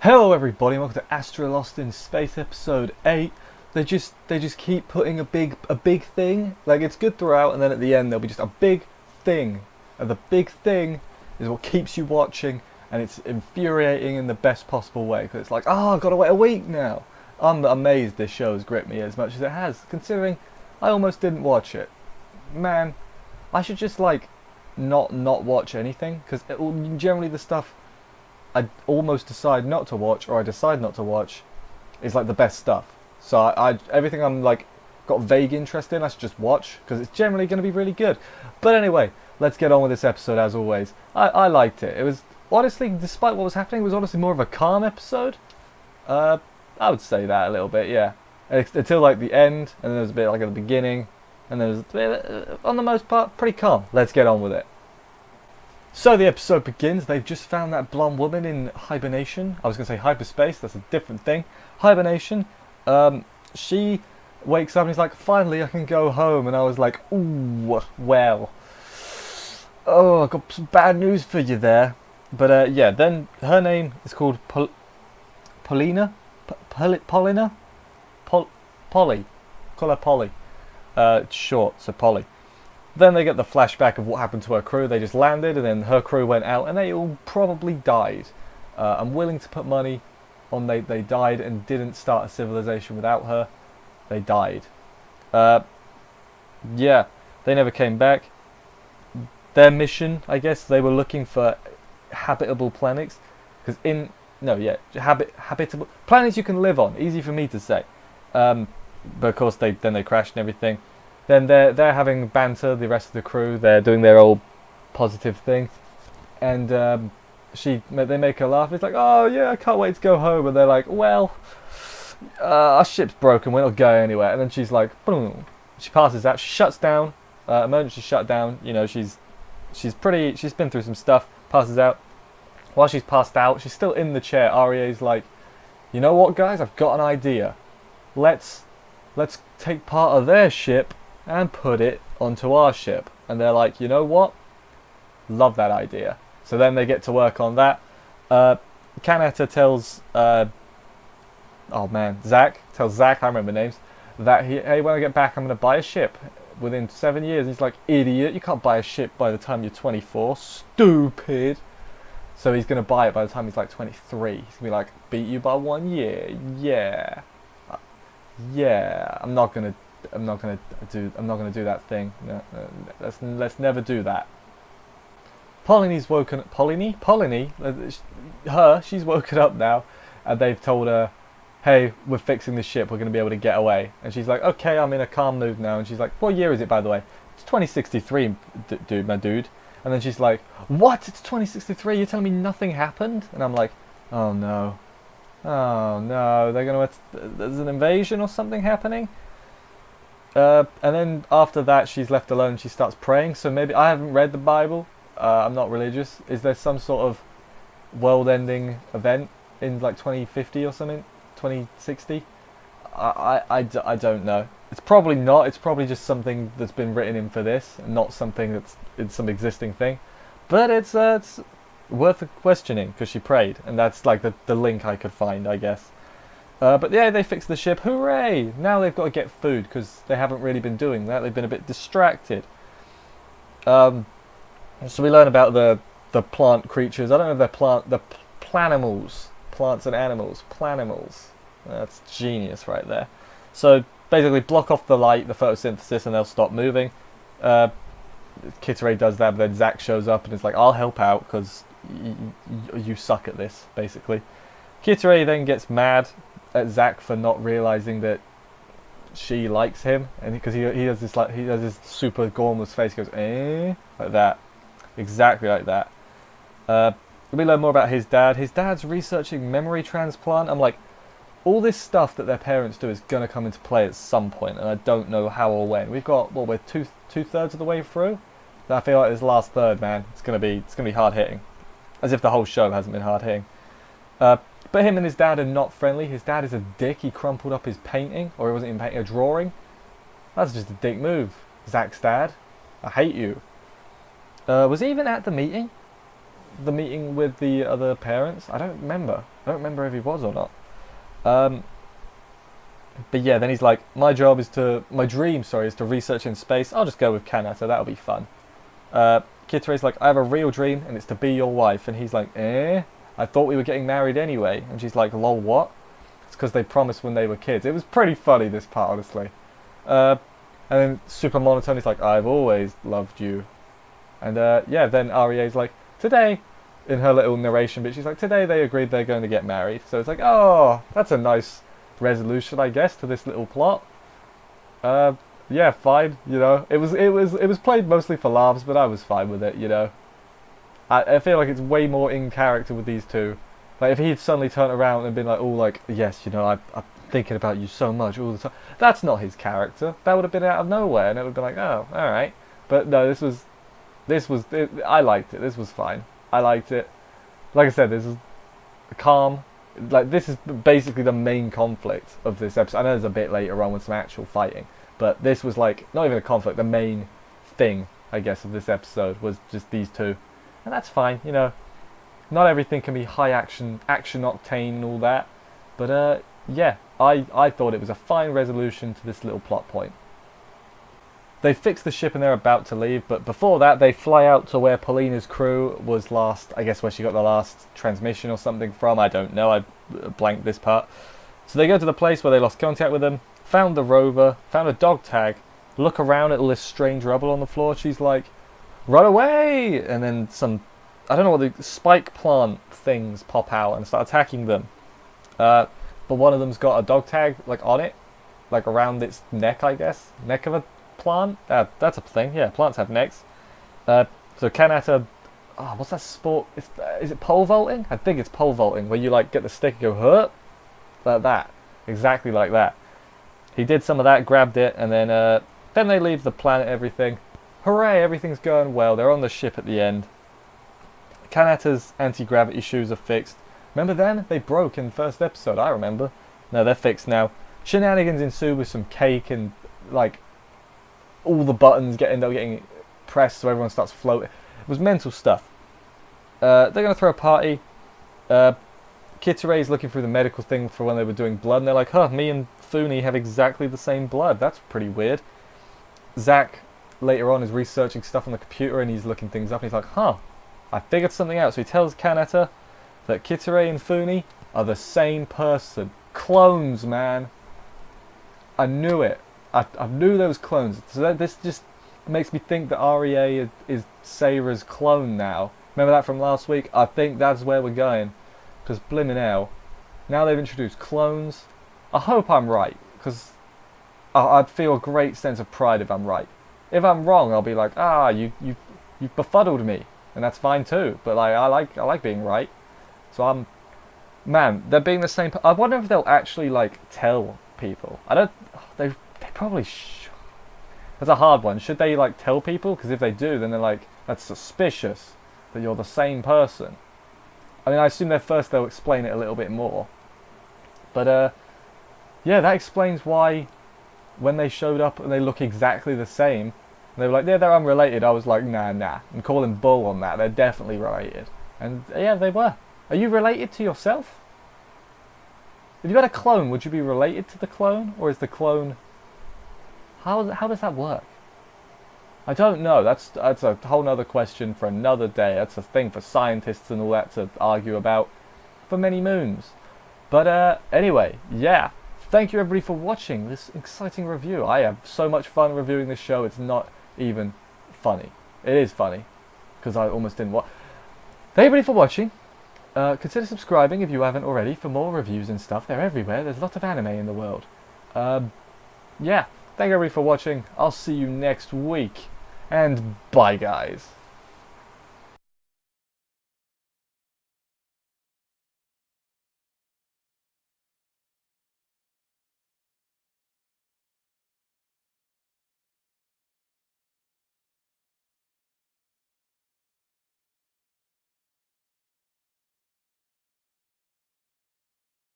Hello everybody, welcome to Astra Lost in Space episode 8. They just keep putting a big thing. Like, it's good throughout, and then at the end there'll be just a big thing. And the big thing is what keeps you watching, and it's infuriating in the best possible way, because it's like, oh, I've got to wait a week now. I'm amazed this show has gripped me as much as it has, considering I almost didn't watch it. Man, I should just like not watch anything, because generally the stuff I almost decide not to watch, or I decide not to watch, is like the best stuff. So I everything I'm like got vague interest in, I should just watch, because it's generally going to be really good. But anyway, let's get on with this episode as always. I liked it. It was honestly, despite what was happening, it was honestly more of a calm episode. I would say that a little bit, yeah. Until like the end, and then there was a bit like at the beginning, and there was a bit, on the most part, pretty calm. Let's get on with it. So the episode begins. They've just found that blonde woman in hibernation. I was going to say hyperspace, that's a different thing. Hibernation. She wakes up and he's like, finally I can go home. And I was like, ooh, well. Oh, I've got some bad news for you there. But yeah, then her name is called Paulina? Paulina? Polly. Call her Polly. It's short, so Polly. Then they get the flashback of what happened to her crew. They just landed, and then her crew went out, and they all probably died. I'm willing to put money on they died and didn't start a civilization without her. They died. Yeah, they never came back. Their mission, I guess, they were looking for habitable planets. Because habitable planets you can live on. Easy for me to say. But of course, then they crashed and everything. Then they're having banter, the rest of the crew. They're doing their old positive thing, and they make her laugh. It's like, oh yeah, I can't wait to go home. And they're like, well, our ship's broken, we're not going anywhere. And then she's like, boom. She passes out. She shuts down. Emergency shutdown. You know, she's been through some stuff. Passes out. While she's passed out, she's still in the chair. Arie's like, you know what, guys? I've got an idea. Let's take part of their ship and put it onto our ship. And they're like, you know what? Love that idea. So then they get to work on that. Kanata tells Zach tells Zach, I remember names, that hey, when I get back I'm gonna buy a ship within 7 years. He's like, idiot, you can't buy a ship by the time you're 24, stupid. So he's gonna buy it by the time he's like 23. He's gonna be like, beat you by 1 year, yeah. Yeah, I'm not gonna do that thing. No, let's never do that. Polly's woken. She's woken up now, and they've told her, "Hey, we're fixing the ship. We're gonna be able to get away." And she's like, "Okay, I'm in a calm mood now." And she's like, "What year is it, by the way?" "It's 2063, my dude." And then she's like, "What? It's 2063? You're telling me nothing happened?" And I'm like, "Oh no." Oh no, there's an invasion or something happening. And then after that, she's left alone. She starts praying. So maybe I haven't read the Bible. I'm not religious. Is there some sort of world-ending event in like 2050 or something? 2060? I don't know. It's probably not. It's probably just something that's been written in for this, and not something that's in some existing thing. But it's worth questioning, because she prayed, and that's like the link I could find, I guess. But yeah, they fixed the ship. Hooray! Now they've got to get food, because they haven't really been doing that. They've been a bit distracted. So we learn about the plant creatures. I don't know if they're the planimals. Plants and animals. Planimals. That's genius right there. So basically block off the light, the photosynthesis, and they'll stop moving. Kitare does that, but then Zack shows up and is like, I'll help out, because you suck at this, basically. Kitare then gets mad at Zack for not realizing that she likes him, and because he has this super gormless face, he goes like that, exactly like that. We learn more about his dad. His dad's researching memory transplant. I'm like, all this stuff that their parents do is gonna come into play at some point, and I don't know how or when. We've got we're two-thirds of the way through. I feel like this last third, man, it's gonna be hard hitting, as if the whole show hasn't been hard hitting. But him and his dad are not friendly. His dad is a dick. He crumpled up his painting, or he wasn't even painting, a drawing. That's just a dick move. Zack's dad, I hate you. Was he even at the meeting? the meeting with the other parents? I don't remember. I don't remember if he was or not. Um, but yeah, then he's like, my dream, sorry, is to research in space. I'll just go with Kanata, that'll be fun. Kitare's like, I have a real dream, and it's to be your wife. And he's like, eh? I thought we were getting married anyway. And she's like, lol, what? It's because they promised when they were kids. It was pretty funny, this part, honestly. And then super monotone, he's like, I've always loved you. And yeah, then REA's like, today, in her little narration bit, she's like, today they agreed they're going to get married. So it's like, oh, that's a nice resolution, I guess, to this little plot. Yeah, fine. You know, it was played mostly for laughs, but I was fine with it. You know, I feel like it's way more in character with these two. Like if he'd suddenly turned around and been like, oh, like yes, you know, I'm thinking about you so much all the time. That's not his character. That would have been out of nowhere, and it would have been like, oh, all right. But no, I liked it. This was fine. I liked it. Like I said, this is calm. Like this is basically the main conflict of this episode. I know there's a bit later on with some actual fighting, but this was like not even a conflict. The main thing, I guess, of this episode was just these two, and that's fine. You know, not everything can be high action octane and all that, but yeah, I thought it was a fine resolution to this little plot point. They fix the ship and they're about to leave, but before that they fly out to where Paulina's crew was last, I guess where she got the last transmission or something from, I don't know, I blanked this part. So they go to the place where they lost contact with them, found the rover, found a dog tag, look around at all this strange rubble on the floor, she's like, run away! And then some, I don't know what the spike plant things pop out and start attacking them. But one of them's got a dog tag, like on it, like around its neck, I guess, neck of a plant? That's a thing, yeah, plants have necks. So Kanata, what's that sport? Is it pole vaulting? I think it's pole vaulting, where you like get the stick and go, huh? Like that. Exactly like that. He did some of that, grabbed it, and then they leave the planet, everything. Hooray, everything's going well. They're on the ship at the end. Kanata's anti-gravity shoes are fixed. Remember then? They broke in the first episode, I remember. No, they're fixed now. Shenanigans ensue with some cake and, like, all the buttons end up getting pressed so everyone starts floating. It was mental stuff. They're going to throw a party. Kitare's looking through the medical thing for when they were doing blood, and they're like, huh, me and Funi have exactly the same blood. That's pretty weird. Zach, later on, is researching stuff on the computer, and he's looking things up, and he's like, huh, I figured something out. So he tells Kanata that Kitare and Funi are the same person. Clones, man. I knew it. I knew there was clones. So this just makes me think that REA is Seira's clone now. Remember that from last week? I think that's where we're going. Because blimmin' hell, now they've introduced clones. I hope I'm right, because I'd feel a great sense of pride if I'm right. If I'm wrong, I'll be like, you befuddled me, and that's fine too. But like, I like being right. So man, they're being the same. I wonder if they'll actually like tell people. They probably that's a hard one. Should they like tell people? Because if they do, then they're like, that's suspicious that you're the same person. I mean, I assume they'll explain it a little bit more. But yeah, that explains why when they showed up and they look exactly the same, they were like, yeah, they're unrelated. I was like, nah, and calling bull on that. They're definitely related. And yeah, they were. Are you related to yourself? If you had a clone, would you be related to the clone? Or is the clone... How does that work? I don't know. That's a whole nother question for another day. That's a thing for scientists and all that to argue about for many moons. But anyway, yeah. Thank you everybody for watching this exciting review. I have so much fun reviewing this show. It's not even funny. It is funny because I almost didn't watch. Thank you everybody for watching. Consider subscribing if you haven't already for more reviews and stuff. They're everywhere. There's lots of anime in the world. Yeah. Thank you everybody for watching. I'll see you next week. And bye, guys.